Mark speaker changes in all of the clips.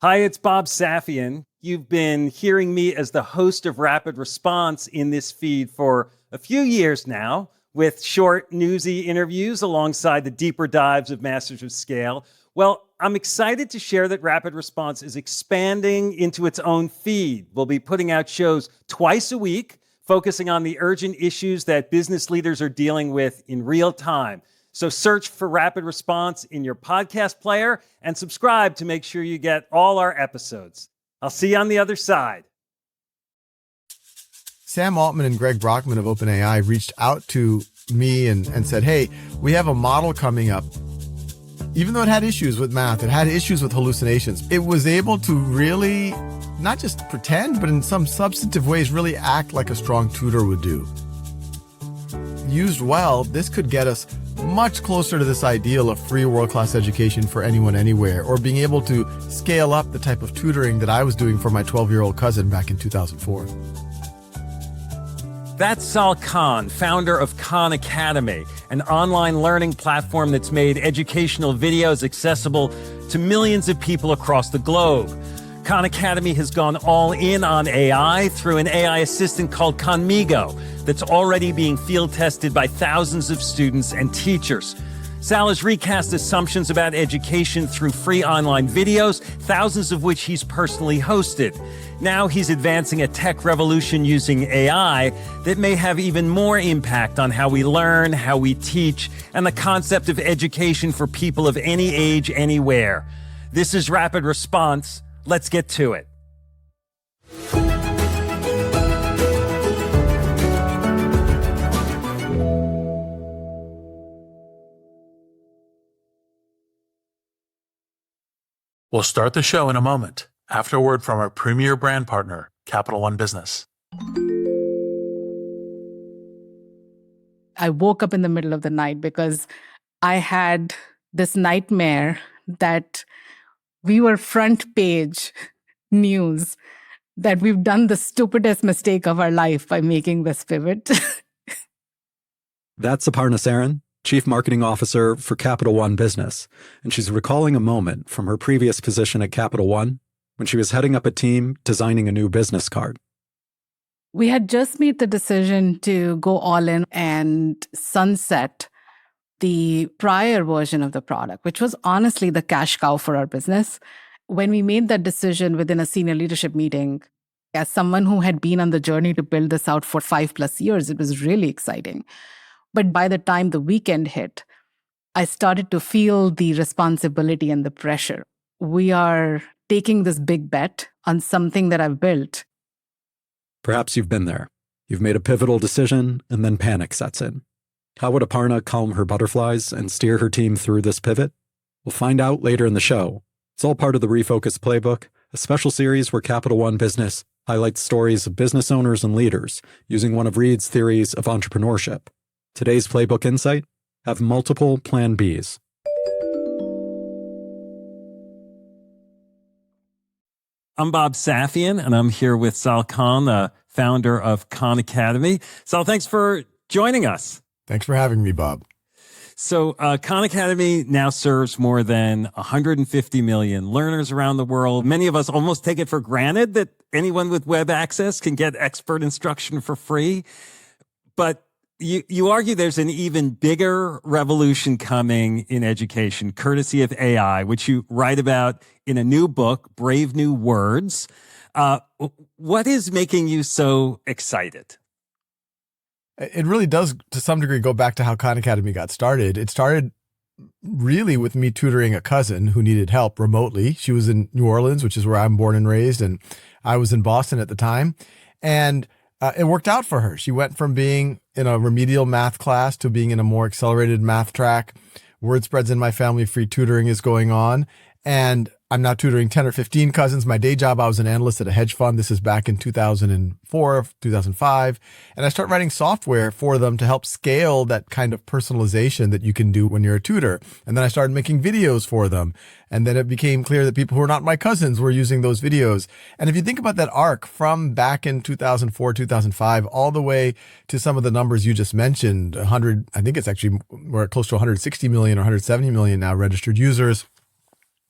Speaker 1: Hi, it's Bob Safian. You've been hearing me as the host of Rapid Response in this feed for a few years now, with short, newsy interviews alongside the deeper dives of Masters of Scale. Well, I'm excited to share that Rapid Response is expanding into its own feed. We'll be putting out shows twice a week, focusing on the urgent issues that business leaders are dealing with in real time. So search for Rapid Response in your podcast player and subscribe to make sure you get all our episodes. I'll see you on the other side.
Speaker 2: Sam Altman and Greg Brockman of OpenAI reached out to me and said, hey, we have a model coming up. Even though it had issues with math, it had issues with hallucinations, it was able to really not just pretend, but in some substantive ways really act like a strong tutor would do. Used well, this could get us much closer to this ideal of free world-class education for anyone, anywhere, or being able to scale up the type of tutoring that I was doing for my 12-year-old cousin back in 2004.
Speaker 1: That's Sal Khan, founder of Khan Academy, an online learning platform that's made educational videos accessible to millions of people across the globe. Khan Academy has gone all in on AI through an AI assistant called Khanmigo that's already being field tested by thousands of students and teachers. Sal has recast assumptions about education through free online videos, thousands of which he's personally hosted. Now he's advancing a tech revolution using AI that may have even more impact on how we learn, how we teach, and the concept of education for people of any age, anywhere. This is Rapid Response. Let's get to it.
Speaker 3: We'll start the show in a moment, after a word from our premier brand partner, Capital One Business.
Speaker 4: I woke up in the middle of the night because I had this nightmare that we were front page news, that we've done the stupidest mistake of our life by making this pivot.
Speaker 5: That's Aparna Saran, Chief Marketing Officer for Capital One Business, and she's recalling a moment from her previous position at Capital One when she was heading up a team designing a new business card.
Speaker 4: We had just made the decision to go all in and sunset the prior version of the product, which was honestly the cash cow for our business. When we made that decision within a senior leadership meeting, as someone who had been on the journey to build this out for 5+ years, it was really exciting. But by the time the weekend hit, I started to feel the responsibility and the pressure. We are taking this big bet on something that I've built.
Speaker 5: Perhaps you've been there. You've made a pivotal decision, and then panic sets in. How would Aparna calm her butterflies and steer her team through this pivot? We'll find out later in the show. It's all part of the Refocused Playbook, a special series where Capital One Business highlights stories of business owners and leaders using one of Reid's theories of entrepreneurship. Today's Playbook insight: have multiple Plan Bs.
Speaker 1: I'm Bob Safian, and I'm here with Sal Khan, the founder of Khan Academy. Sal, thanks for joining us.
Speaker 2: Thanks for having me, Bob.
Speaker 1: So Khan Academy now serves more than 150 million learners around the world. Many of us almost take it for granted that anyone with web access can get expert instruction for free. But you argue there's an even bigger revolution coming in education, courtesy of AI, which you write about in a new book, Brave New Words. What is making you so excited?
Speaker 2: It really does, to some degree, go back to how Khan Academy got started. It started really with me tutoring a cousin who needed help remotely. She was in New Orleans, which is where I'm born and raised, and I was in Boston at the time. And it worked out for her. She went from being in a remedial math class to being in a more accelerated math track. Word spreads in my family, free tutoring is going on. And I'm now tutoring 10 or 15 cousins. My day job, I was an analyst at a hedge fund. This is back in 2004, 2005. And I start writing software for them to help scale that kind of personalization that you can do when you're a tutor. And then I started making videos for them. And then it became clear that people who are not my cousins were using those videos. And if you think about that arc from back in 2004, 2005, all the way to some of the numbers you just mentioned, 100, I think it's actually, we're close to 160 million or 170 million now registered users.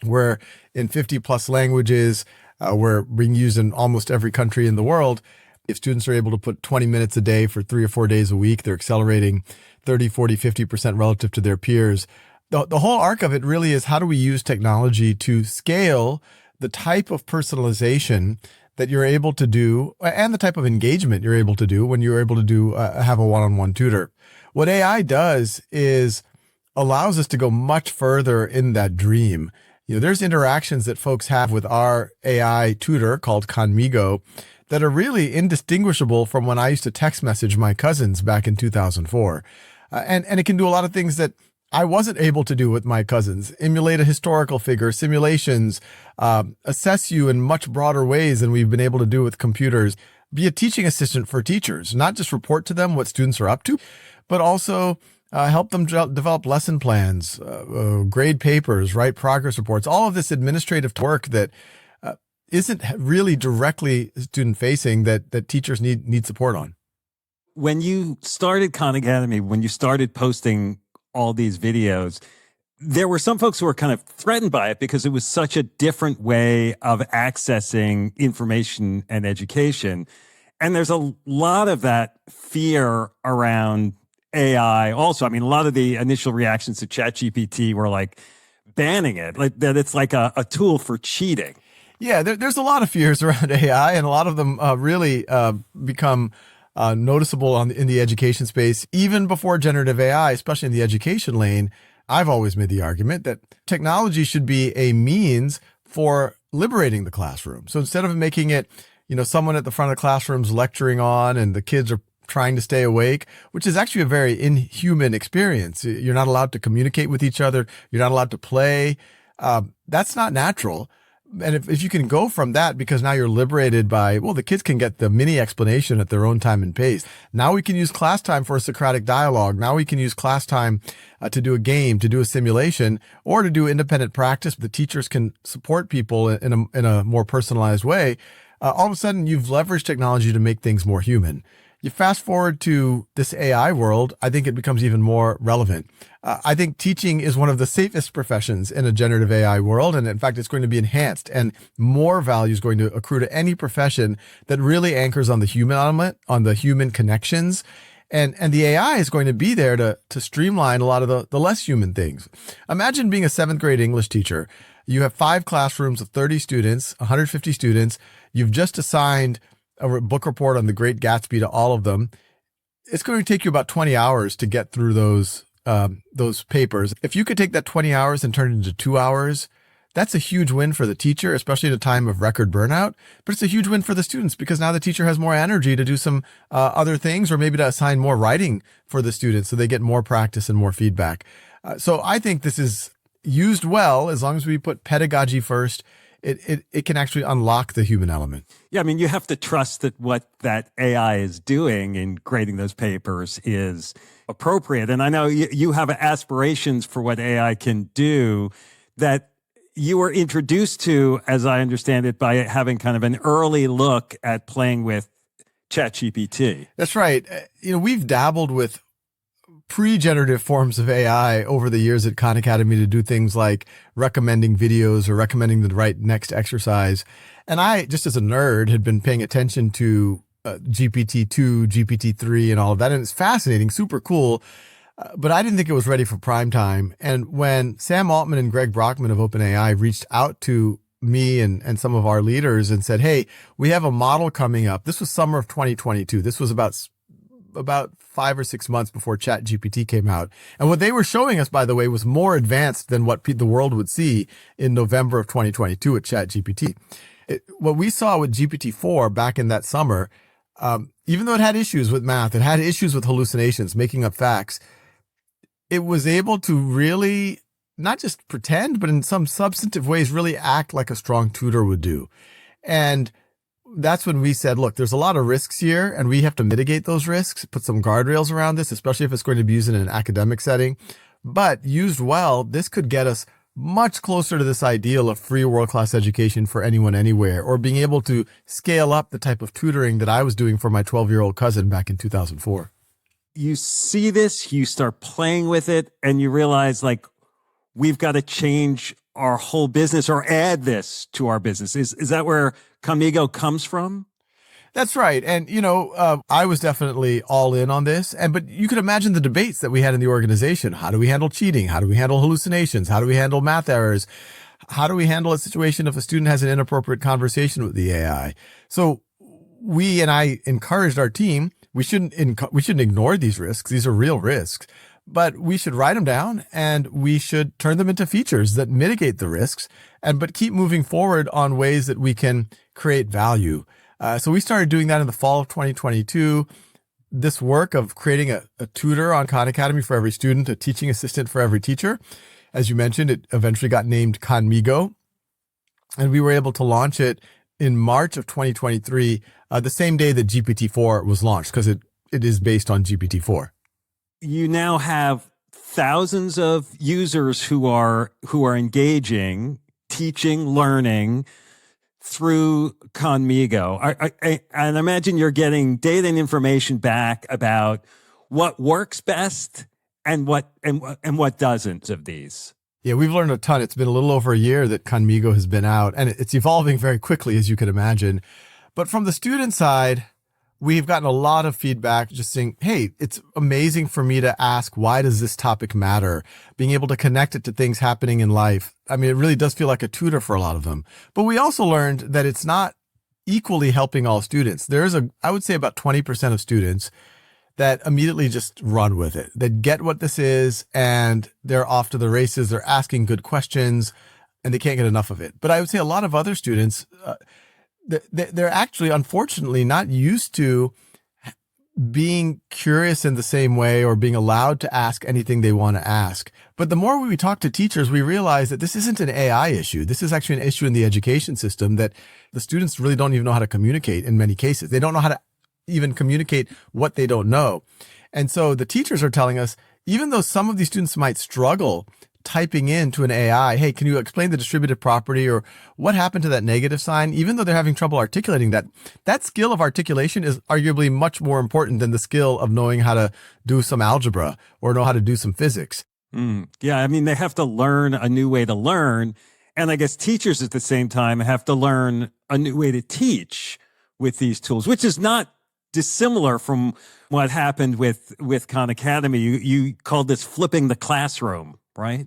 Speaker 2: We're in 50 plus languages. We're being used in almost every country in the world. If students are able to put 20 minutes a day for 3 or 4 days a week, they're accelerating 30, 40, 50% relative to their peers. The whole arc of it really is, how do we use technology to scale the type of personalization that you're able to do and the type of engagement you're able to do when you're able to do have a one-on-one tutor. What AI does is allows us to go much further in that dream. There's interactions that folks have with our AI tutor called Conmigo that are really indistinguishable from when I used to text message my cousins back in 2004. And it can do a lot of things that I wasn't able to do with my cousins: emulate a historical figure, simulations, assess you in much broader ways than we've been able to do with computers, be a teaching assistant for teachers, not just report to them what students are up to, but also help them develop lesson plans, grade papers, write progress reports, all of this administrative work that isn't really directly student facing that teachers need support on.
Speaker 1: When you started Khan Academy, when you started posting all these videos, there were some folks who were kind of threatened by it because it was such a different way of accessing information and education. And there's a lot of that fear around AI also. I mean, a lot of the initial reactions to ChatGPT were like banning it, like that it's like a tool for cheating.
Speaker 2: Yeah, there's a lot of fears around AI, and a lot of them really become noticeable in the education space. Even before generative AI, especially in the education lane, I've always made the argument that technology should be a means for liberating the classroom. So instead of making it, someone at the front of the classroom's lecturing on and the kids are trying to stay awake, which is actually a very inhuman experience. You're not allowed to communicate with each other. You're not allowed to play. That's not natural. And if you can go from that, because now you're liberated by, the kids can get the mini explanation at their own time and pace. Now we can use class time for a Socratic dialogue. Now we can use class time to do a game, to do a simulation, or to do independent practice. The teachers can support people in a more personalized way. All of a sudden, you've leveraged technology to make things more human. You fast forward to this AI world, I think it becomes even more relevant. I think teaching is one of the safest professions in a generative AI world. And in fact, it's going to be enhanced, and more value is going to accrue to any profession that really anchors on the human element, on the human connections. And the AI is going to be there to streamline a lot of the less human things. Imagine being a 7th grade English teacher. You have 5 classrooms of 30 students, 150 students. You've just assigned a book report on The Great Gatsby to all of them. It's going to take you about 20 hours to get through those papers. If you could take that 20 hours and turn it into 2 hours, that's a huge win for the teacher, especially at a time of record burnout. But it's a huge win for the students, because now the teacher has more energy to do some other things, or maybe to assign more writing for the students so they get more practice and more feedback. So I think this is used well, as long as we put pedagogy first. It can actually unlock the human element.
Speaker 1: Yeah, I mean, you have to trust that what that AI is doing in grading those papers is appropriate. And I know you have aspirations for what AI can do that you were introduced to, as I understand it, by having kind of an early look at playing with ChatGPT.
Speaker 2: That's right. We've dabbled with pre-generative forms of AI over the years at Khan Academy to do things like recommending videos or recommending the right next exercise. And I, just as a nerd, had been paying attention to GPT-2, GPT-3 and all of that. And it's fascinating, super cool. But I didn't think it was ready for prime time. And when Sam Altman and Greg Brockman of OpenAI reached out to me and some of our leaders and said, hey, we have a model coming up. This was summer of 2022. This was about 5 or 6 months before ChatGPT came out. And what they were showing us, by the way, was more advanced than what the world would see in November of 2022 at ChatGPT. What we saw with GPT-4 back in that summer, even though it had issues with math, it had issues with hallucinations, making up facts, it was able to really not just pretend, but in some substantive ways, really act like a strong tutor would do. And that's when we said, look, there's a lot of risks here, and we have to mitigate those risks, put some guardrails around this, especially if it's going to be used in an academic setting. But used well, this could get us much closer to this ideal of free world-class education for anyone, anywhere, or being able to scale up the type of tutoring that I was doing for my 12-year-old cousin back in 2004.
Speaker 1: You see this, you start playing with it, and you realize, like, we've got to change our whole business or add this to our business? Is that where Conmigo comes from?
Speaker 2: That's right. And, I was definitely all in on this. But you could imagine the debates that we had in the organization. How do we handle cheating? How do we handle hallucinations? How do we handle math errors? How do we handle a situation if a student has an inappropriate conversation with the AI? So I encouraged our team, we shouldn't ignore these risks. These are real risks, but we should write them down and we should turn them into features that mitigate the risks but keep moving forward on ways that we can create value. So we started doing that in the fall of 2022. This work of creating a tutor on Khan Academy for every student, a teaching assistant for every teacher. As you mentioned, it eventually got named Conmigo, and we were able to launch it in March of 2023, the same day that GPT-4 was launched, because it is based on GPT-4.
Speaker 1: You now have thousands of users who are engaging, teaching, learning through Conmigo. And I imagine you're getting data and information back about what works best and what doesn't of these.
Speaker 2: Yeah, we've learned a ton. It's been a little over a year that Conmigo has been out, and it's evolving very quickly, as you can imagine. But from the student side, we've gotten a lot of feedback just saying, hey, it's amazing for me to ask, why does this topic matter? Being able to connect it to things happening in life. I mean, it really does feel like a tutor for a lot of them. But we also learned that it's not equally helping all students. I would say about 20% of students that immediately just run with it. They get what this is and they're off to the races. They're asking good questions and they can't get enough of it. But I would say a lot of other students, they're actually, unfortunately, not used to being curious in the same way or being allowed to ask anything they want to ask. But the more we talk to teachers, we realize that this isn't an AI issue. This is actually an issue in the education system that the students really don't even know how to communicate in many cases. They don't know how to even communicate what they don't know. And so the teachers are telling us, even though some of these students might struggle typing into an AI, hey, can you explain the distributive property or what happened to that negative sign? Even though they're having trouble articulating that skill of articulation is arguably much more important than the skill of knowing how to do some algebra or know how to do some physics.
Speaker 1: Yeah, I mean, they have to learn a new way to learn. And I guess teachers at the same time have to learn a new way to teach with these tools, which is not dissimilar from what happened with Khan Academy. You called this flipping the classroom, right?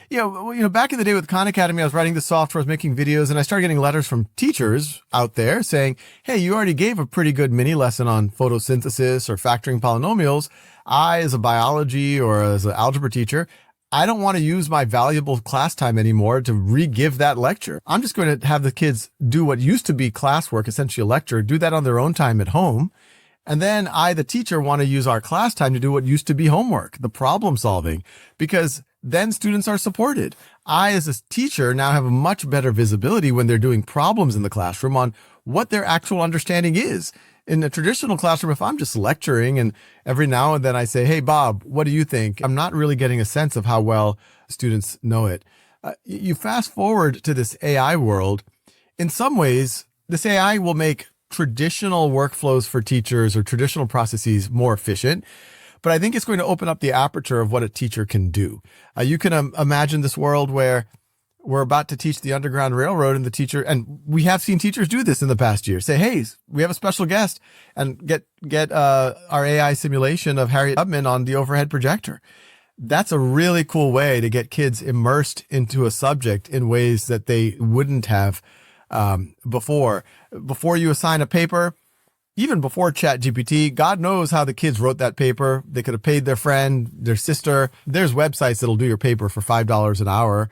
Speaker 2: Yeah, back in the day with Khan Academy, I was writing the software, I was making videos, and I started getting letters from teachers out there saying, hey, you already gave a pretty good mini lesson on photosynthesis or factoring polynomials. I, as a biology or as an algebra teacher, I don't want to use my valuable class time anymore to re-give that lecture. I'm just going to have the kids do what used to be classwork, essentially a lecture, do that on their own time at home. And then I, the teacher, want to use our class time to do what used to be homework, the problem solving, because then students are supported. I, as a teacher, now have a much better visibility when they're doing problems in the classroom on what their actual understanding is. In a traditional classroom, if I'm just lecturing and every now and then I say, hey, Bob, what do you think? I'm not really getting a sense of how well students know it. You fast forward to this AI world. In some ways, this AI will make traditional workflows for teachers or traditional processes more efficient. But I think it's going to open up the aperture of what a teacher can do. You can imagine this world where we're about to teach the Underground Railroad and the teacher, and we have seen teachers do this in the past year, say, hey, we have a special guest, and get our AI simulation of Harriet Tubman on the overhead projector. That's a really cool way to get kids immersed into a subject in ways that they wouldn't have before. Before you assign a paper, even before ChatGPT, God knows how the kids wrote that paper. They could have paid their friend, their sister. There's websites that'll do your paper for $5 an hour.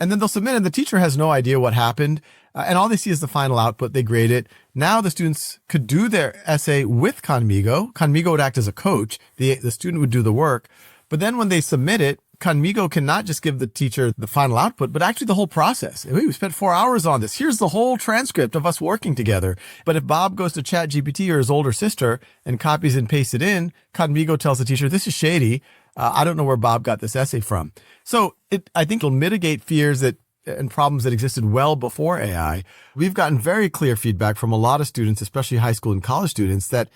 Speaker 2: And then they'll submit and the teacher has no idea what happened. And all they see is the final output. They grade it. Now the students could do their essay with Conmigo. Conmigo would act as a coach. The student would do the work. But then when they submit it, Conmigo can not just give the teacher the final output, but actually the whole process. Hey, we spent 4 hours on this. Here's the whole transcript of us working together. But if Bob goes to ChatGPT or his older sister and copies and pastes it in, Conmigo tells the teacher, this is shady. I don't know where Bob got this essay from. So I think it'll mitigate fears and problems that existed well before AI. We've gotten very clear feedback from a lot of students, especially high school and college students, that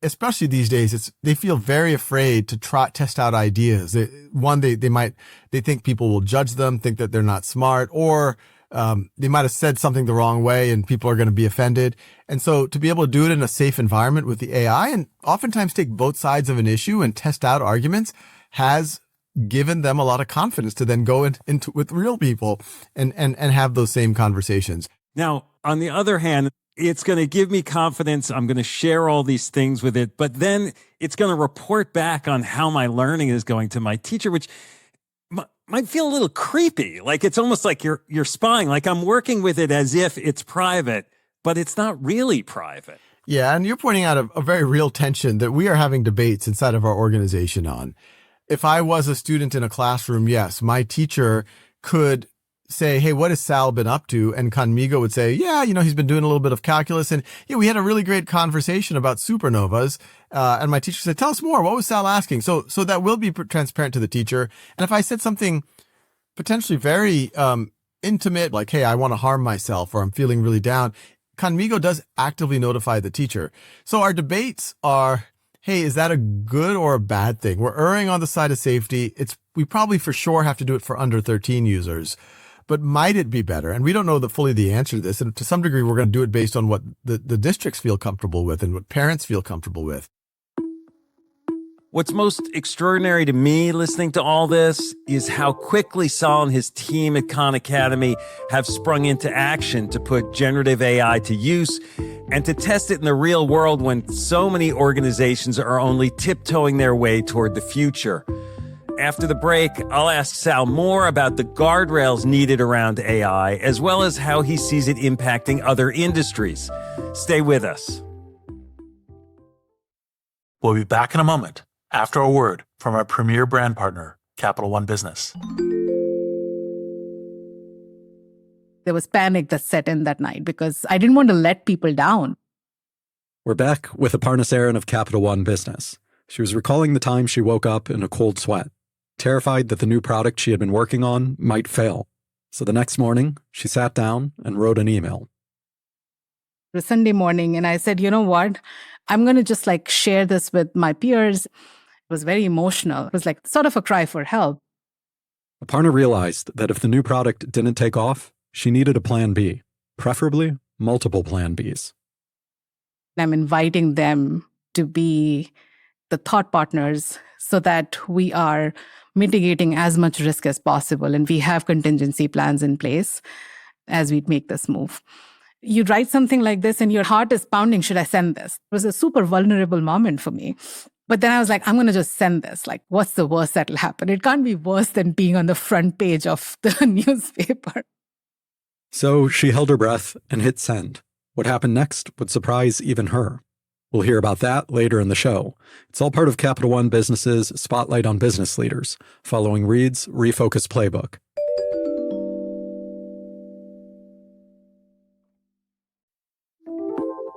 Speaker 2: especially these days, they feel very afraid to test out ideas. They think people will judge them, think that they're not smart, or they might have said something the wrong way and people are going to be offended. And so to be able to do it in a safe environment with the AI and oftentimes take both sides of an issue and test out arguments has given them a lot of confidence to then go into with real people and have those same conversations.
Speaker 1: Now, on the other hand, it's going to give me confidence. I'm going to share all these things with it, but then it's going to report back on how my learning is going to my teacher, which might feel a little creepy. Like it's almost like you're spying. Like I'm working with it as if it's private, but it's not really private.
Speaker 2: Yeah, and you're pointing out a very real tension that we are having debates inside of our organization on. If I was a student in a classroom, yes, my teacher could say, hey, what has Sal been up to? And Conmigo would say, yeah, he's been doing a little bit of calculus. And yeah, we had a really great conversation about supernovas. And my teacher said, tell us more. What was Sal asking? So that will be transparent to the teacher. And if I said something potentially very intimate, like, hey, I want to harm myself or I'm feeling really down, Conmigo does actively notify the teacher. So our debates are, hey, is that a good or a bad thing? We're erring on the side of safety. We probably for sure have to do it for under 13 users. But might it be better? And we don't know fully the answer to this. And to some degree, we're going to do it based on what the districts feel comfortable with and what parents feel comfortable with.
Speaker 1: What's most extraordinary to me listening to all this is how quickly Sal and his team at Khan Academy have sprung into action to put generative AI to use and to test it in the real world when so many organizations are only tiptoeing their way toward the future. After the break, I'll ask Sal more about the guardrails needed around AI, as well as how he sees it impacting other industries. Stay with us.
Speaker 3: We'll be back in a moment after a word from our premier brand partner, Capital One Business.
Speaker 4: There was panic that set in that night because I didn't want to let people down.
Speaker 5: We're back with Aparna Saran of Capital One Business. She was recalling the time she woke up in a cold sweat, terrified that the new product she had been working on might fail. So the next morning, she sat down and wrote an email.
Speaker 4: It was Sunday morning, and I said, you know what? I'm going to just share this with my peers. It was very emotional. It was sort of a cry for help.
Speaker 5: Aparna realized that if the new product didn't take off, she needed a plan B, preferably multiple plan Bs.
Speaker 4: I'm inviting them to be the thought partners so that we are mitigating as much risk as possible and we have contingency plans in place as we make this move. You write something like this and your heart is pounding, should I send this? It was a super vulnerable moment for me. But then I was I'm going to just send this. What's the worst that'll happen? It can't be worse than being on the front page of the newspaper.
Speaker 5: So she held her breath and hit send. What happened next would surprise even her. We'll hear about that later in the show. It's all part of Capital One Business's Spotlight on Business Leaders, following Reed's Refocused Playbook.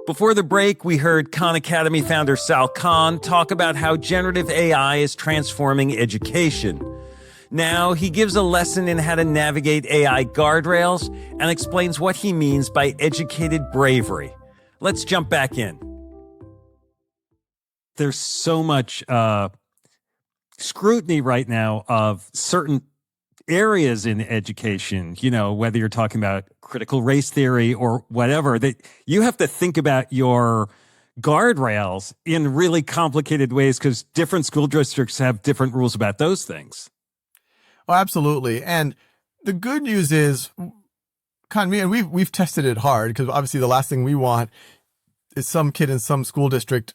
Speaker 1: Before the break, we heard Khan Academy founder Sal Khan talk about how generative AI is transforming education. Now, he gives a lesson in how to navigate AI guardrails and explains what he means by educated bravery. Let's jump back in. There's so much scrutiny right now of certain areas in education, whether you're talking about critical race theory or whatever, that you have to think about your guardrails in really complicated ways because different school districts have different rules about those things.
Speaker 2: Oh, absolutely. And the good news is, and we've tested it hard because obviously the last thing we want is some kid in some school district,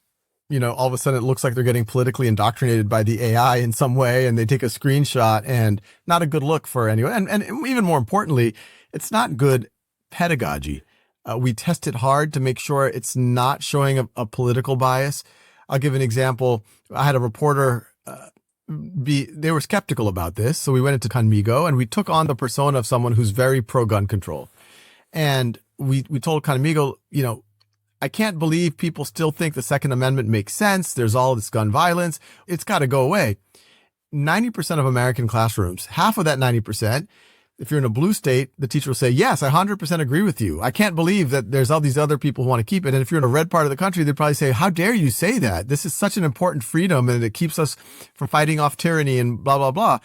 Speaker 2: all of a sudden it looks like they're getting politically indoctrinated by the AI in some way and they take a screenshot and not a good look for anyone. And even more importantly, it's not good pedagogy. We test it hard to make sure it's not showing a political bias. I'll give an example. I had a reporter, they were skeptical about this. So we went into Conmigo and we took on the persona of someone who's very pro-gun control. And we told Conmigo, I can't believe people still think the Second Amendment makes sense. There's all this gun violence. It's got to go away. 90% of American classrooms, half of that 90%, If you're in a blue state, the teacher will say, yes, I 100% agree with you. I can't believe that there's all these other people who want to keep it. And if you're in a red part of the country, they'd probably say, how dare you say that? This is such an important freedom and it keeps us from fighting off tyranny and blah, blah, blah.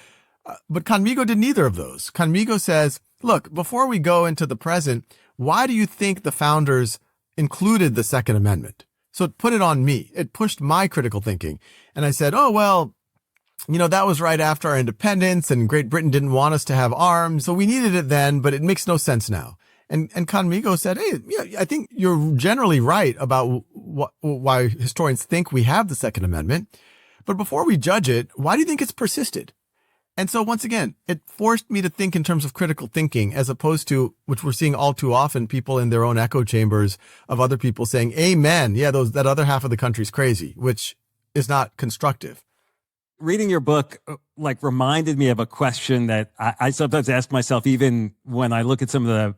Speaker 2: But Conmigo did neither of those. Conmigo says, look, before we go into the present, why do you think the founders included the Second Amendment? So it put it on me. It pushed my critical thinking. And I said, oh, well, that was right after our independence and Great Britain didn't want us to have arms. So we needed it then, but it makes no sense now. And Conmigo said, hey, yeah, I think you're generally right about why historians think we have the Second Amendment. But before we judge it, why do you think it's persisted? And so once again, it forced me to think in terms of critical thinking, as opposed to, which we're seeing all too often, people in their own echo chambers of other people saying, amen. Yeah, that other half of the country's crazy, which is not constructive.
Speaker 1: Reading your book reminded me of a question that I sometimes ask myself, even when I look at some of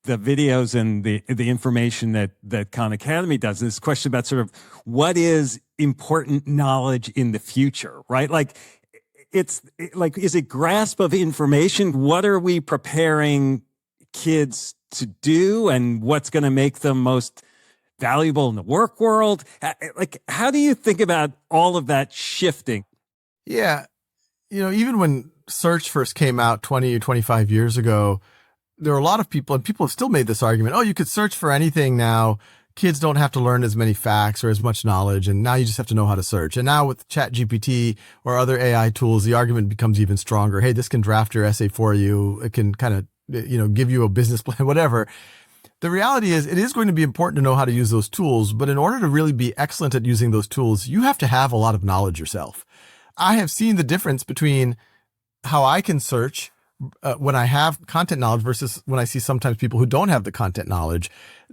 Speaker 1: the videos and the information that Khan Academy does. This question about sort of what is important knowledge in the future, right? Is it grasp of information? What are we preparing kids to do, and what's going to make them most valuable in the work world? How do you think about all of that shifting?
Speaker 2: Yeah. Even when search first came out 20 or 25 years ago, there were a lot of people, and people have still made this argument, oh, you could search for anything now. Kids don't have to learn as many facts or as much knowledge, and now you just have to know how to search. And now with ChatGPT or other AI tools, the argument becomes even stronger. Hey, this can draft your essay for you. It can kind of, give you a business plan, whatever. The reality is it is going to be important to know how to use those tools, but in order to really be excellent at using those tools, you have to have a lot of knowledge yourself. I have seen the difference between how I can search when I have content knowledge versus when I see sometimes people who don't have the content knowledge.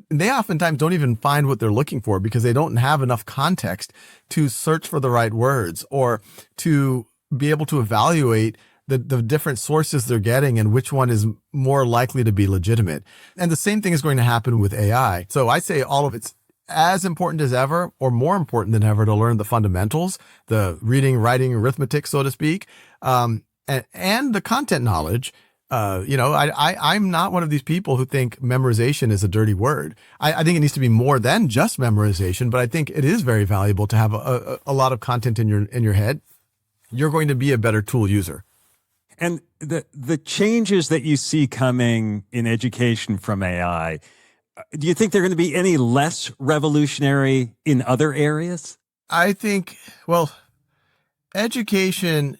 Speaker 2: They oftentimes don't even find what they're looking for because they don't have enough context to search for the right words or to be able to evaluate the different sources they're getting and which one is more likely to be legitimate. And the same thing is going to happen with AI. So I say all of it's as important as ever, or more important than ever, to learn the fundamentals, the reading, writing, arithmetic, so to speak, and the content knowledge. I'm not one of these people who think memorization is a dirty word. I think it needs to be more than just memorization, but I think it is very valuable to have a lot of content in your head. You're going to be a better tool user.
Speaker 1: And the changes that you see coming in education from AI, do you think they're going to be any less revolutionary in other areas?
Speaker 2: I think, education,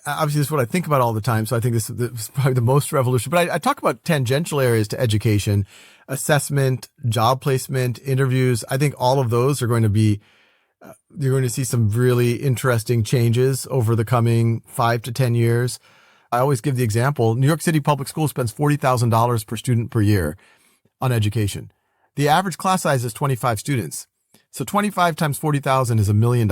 Speaker 2: obviously this is what I think about all the time. So I think this is probably the most revolutionary, but I talk about tangential areas to education, assessment, job placement, interviews. I think all of those are going to be, you're going to see some really interesting changes over the coming 5 to 10 years. I always give the example, New York City Public Schools spends $40,000 per student per year on education. The average class size is 25 students. So 25 times 40,000 is $1 million.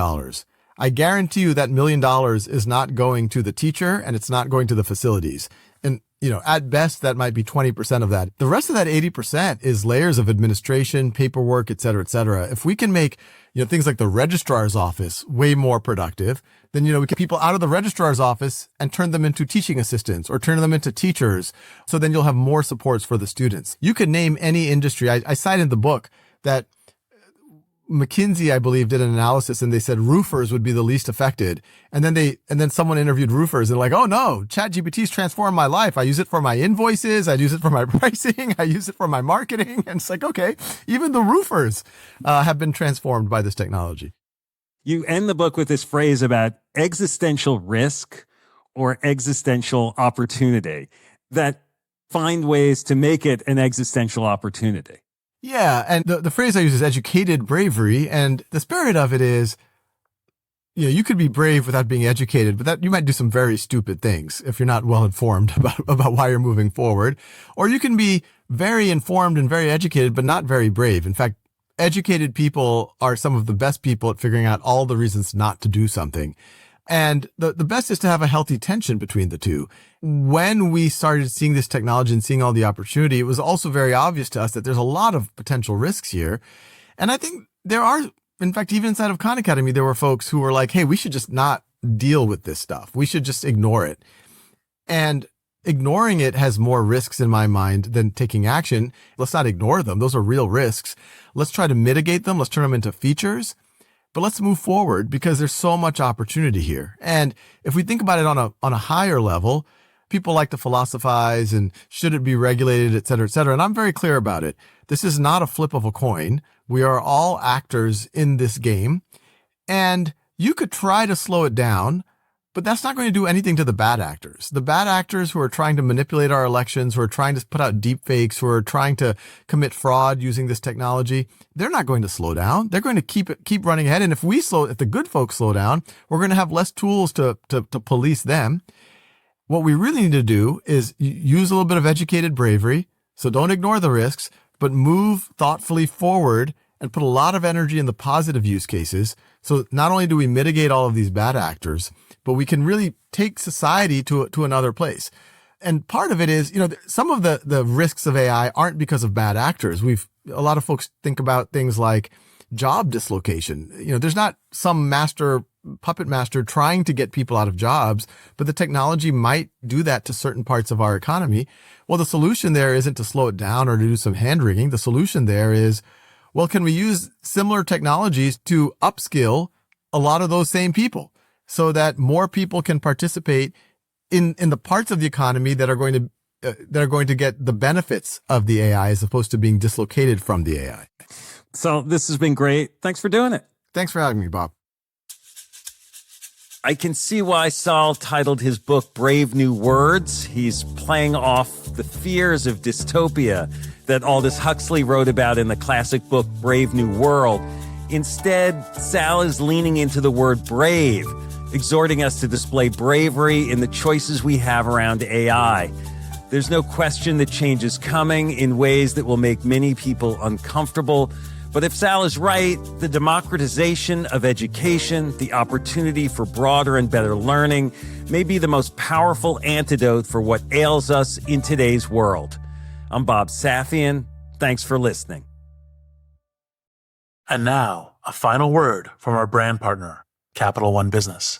Speaker 2: I guarantee you that $1 million is not going to the teacher and it's not going to the facilities. And, at best, that might be 20% of that. The rest of that 80% is layers of administration, paperwork, et cetera, et cetera. If we can make, things like the registrar's office way more productive, then, we get people out of the registrar's office and turn them into teaching assistants or turn them into teachers. So then you'll have more supports for the students. You could name any industry. I cite in the book that McKinsey, I believe, did an analysis and they said roofers would be the least affected. And then someone interviewed roofers and oh no, ChatGPT's transformed my life. I use it for my invoices. I use it for my pricing. I use it for my marketing. And it's okay, even the roofers have been transformed by this technology.
Speaker 1: You end the book with this phrase about existential risk or existential opportunity, that find ways to make it an existential opportunity.
Speaker 2: Yeah. And the phrase I use is educated bravery. And the spirit of it is, you could be brave without being educated, but that you might do some very stupid things if you're not well informed about why you're moving forward. Or you can be very informed and very educated, but not very brave. In fact, educated people are some of the best people at figuring out all the reasons not to do something. And the best is to have a healthy tension between the two. When we started seeing this technology and seeing all the opportunity, it was also very obvious to us that there's a lot of potential risks here. And I think there are, in fact, even inside of Khan Academy, there were folks who were like, hey, we should just not deal with this stuff. We should just ignore it. And ignoring it has more risks in my mind than taking action. Let's not ignore them. Those are real risks. Let's try to mitigate them. Let's turn them into features. But let's move forward because there's so much opportunity here. And if we think about it on a higher level, people like to philosophize and should it be regulated, et cetera, et cetera. And I'm very clear about it. This is not a flip of a coin. We are all actors in this game. And you could try to slow it down, but that's not going to do anything to the bad actors. The bad actors who are trying to manipulate our elections, who are trying to put out deep fakes, who are trying to commit fraud using this technology, they're not going to slow down. They're going to keep running ahead. And if the good folks slow down, we're going to have less tools to police them. What we really need to do is use a little bit of educated bravery. So don't ignore the risks, but move thoughtfully forward and put a lot of energy in the positive use cases. So not only do we mitigate all of these bad actors, but we can really take society to another place. And part of it is, some of the risks of AI aren't because of bad actors. A lot of folks think about things like job dislocation. There's not some puppet master trying to get people out of jobs, but the technology might do that to certain parts of our economy. Well, the solution there isn't to slow it down or to do some hand wringing. The solution there is, well, can we use similar technologies to upskill a lot of those same people so that more people can participate in the parts of the economy that are going to get the benefits of the AI as opposed to being dislocated from the AI.
Speaker 1: So this has been great. Thanks for doing it.
Speaker 2: Thanks for having me, Bob.
Speaker 1: I can see why Sal titled his book Brave New Words. He's playing off the fears of dystopia that Aldous Huxley wrote about in the classic book Brave New World. Instead, Sal is leaning into the word brave, exhorting us to display bravery in the choices we have around AI. There's no question that change is coming in ways that will make many people uncomfortable. But if Sal is right, the democratization of education, the opportunity for broader and better learning, may be the most powerful antidote for what ails us in today's world. I'm Bob Safian. Thanks for listening.
Speaker 3: And now, a final word from our brand partner, Capital One Business.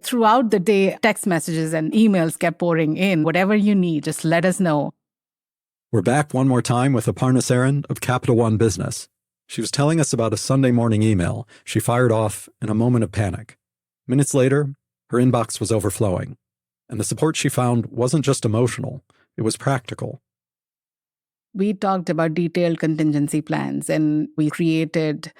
Speaker 4: Throughout the day, text messages and emails kept pouring in. Whatever you need, just let us know.
Speaker 5: We're back one more time with Aparna Saran of Capital One Business. She was telling us about a Sunday morning email she fired off in a moment of panic. Minutes later, her inbox was overflowing. And the support she found wasn't just emotional, it was practical.
Speaker 4: We talked about detailed contingency plans and we created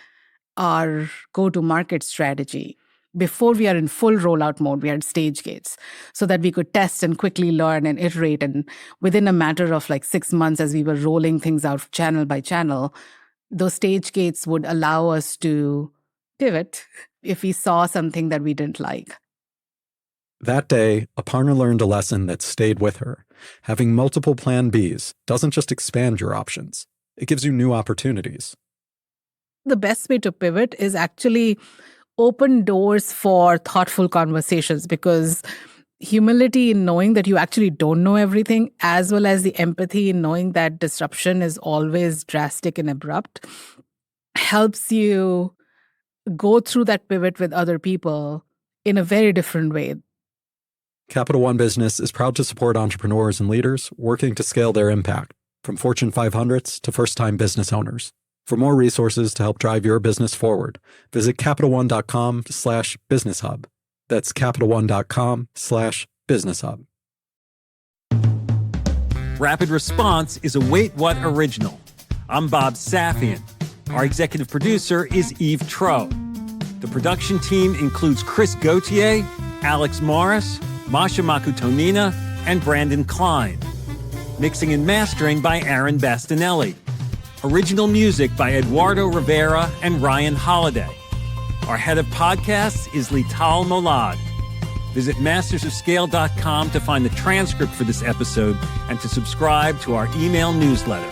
Speaker 4: our go-to-market strategy. Before we are in full rollout mode, we had stage gates so that we could test and quickly learn and iterate. And within a matter of 6 months, as we were rolling things out channel by channel, those stage gates would allow us to pivot if we saw something that we didn't like.
Speaker 5: That day, Aparna learned a lesson that stayed with her. Having multiple plan Bs doesn't just expand your options, it gives you new opportunities.
Speaker 4: The best way to pivot is actually open doors for thoughtful conversations, because humility in knowing that you actually don't know everything, as well as the empathy in knowing that disruption is always drastic and abrupt, helps you go through that pivot with other people in a very different way.
Speaker 5: Capital One Business is proud to support entrepreneurs and leaders working to scale their impact, from Fortune 500s to first-time business owners. For more resources to help drive your business forward, visit CapitalOne.com/BusinessHub. That's CapitalOne.com/BusinessHub.
Speaker 1: Rapid Response is a Wait What original. I'm Bob Safian. Our executive producer is Eve Tro. The production team includes Chris Gauthier, Alex Morris, Masha Makutonina, and Brandon Klein. Mixing and mastering by Aaron Bastinelli. Original music by Eduardo Rivera and Ryan Holiday. Our head of podcasts is Lital Molad. Visit mastersofscale.com to find the transcript for this episode and to subscribe to our email newsletter.